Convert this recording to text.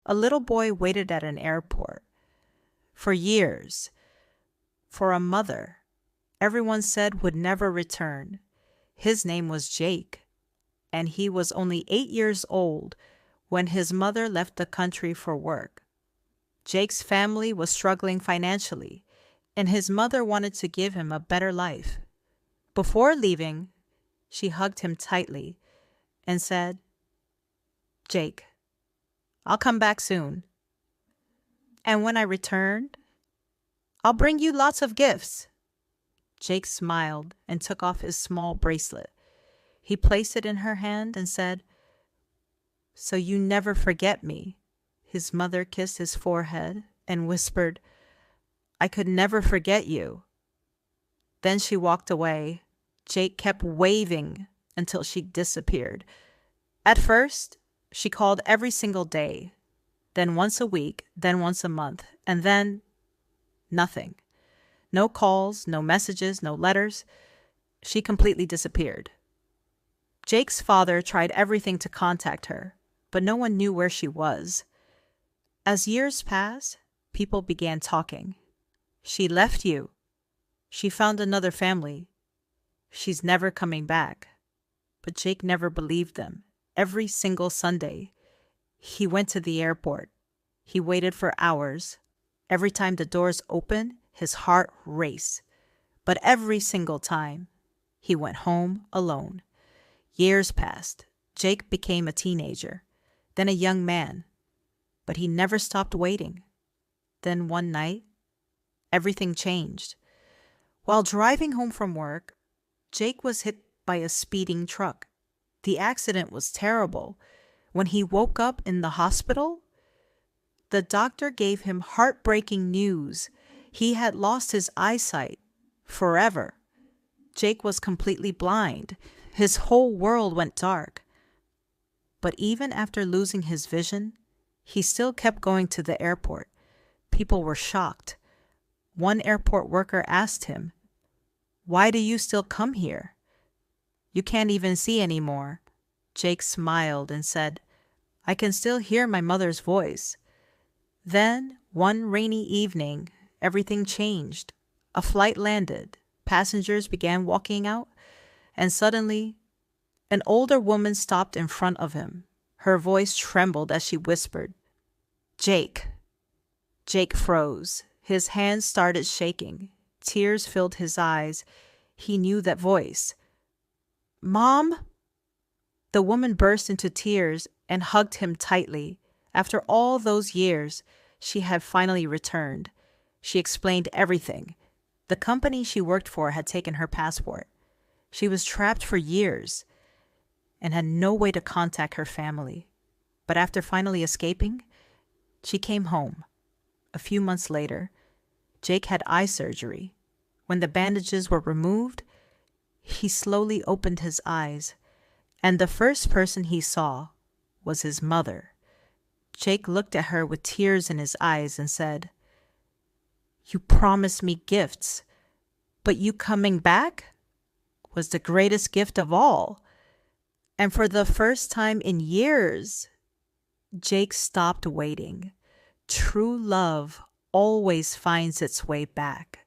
A little boy waited at an airport for years for a mother everyone said would never return. His name was Jake, and he was only 8 years old when his mother left the country for work. Jake's family was struggling financially, and his mother wanted to give him a better life. Before leaving, she hugged him tightly and said, "Jake, I'll come back soon. And when I return, I'll bring you lots of gifts." Jake smiled and took off his small bracelet. He placed it in her hand and said, "So you never forget me." His mother kissed his forehead and whispered, "I could never forget you." Then she walked away. Jake kept waving until she disappeared. At first, she called every single day, then once a week, then once a month, and then nothing. No calls, no messages, no letters. She completely disappeared. Jake's father tried everything to contact her, but no one knew where she was. As years passed, people began talking. "She left you. She found another family. She's never coming back." But Jake never believed them. Every single Sunday, he went to the airport. He waited for hours. Every time the doors opened, his heart raced. But every single time, he went home alone. Years passed. Jake became a teenager, then a young man. But he never stopped waiting. Then one night, everything changed. While driving home from work, Jake was hit by a speeding truck. The accident was terrible. When he woke up in the hospital, the doctor gave him heartbreaking news. He had lost his eyesight forever. Jake was completely blind. His whole world went dark. But even after losing his vision, he still kept going to the airport. People were shocked. One airport worker asked him, "Why do you still come here? You can't even see anymore." Jake smiled and said, "I can still hear my mother's voice." Then, one rainy evening, everything changed. A flight landed. Passengers began walking out, and suddenly, an older woman stopped in front of him. Her voice trembled as she whispered, "Jake." Jake froze. His hands started shaking. Tears filled his eyes. He knew that voice. "Mom?" The woman burst into tears and hugged him tightly. After all those years, she had finally returned. She explained everything. The company she worked for had taken her passport. She was trapped for years and had no way to contact her family. But after finally escaping, she came home. A few months later, Jake had eye surgery. When the bandages were removed, he slowly opened his eyes, and the first person he saw was his mother. Jake looked at her with tears in his eyes and said, "You promised me gifts, but you coming back was the greatest gift of all." And for the first time in years, Jake stopped waiting. True love always finds its way back.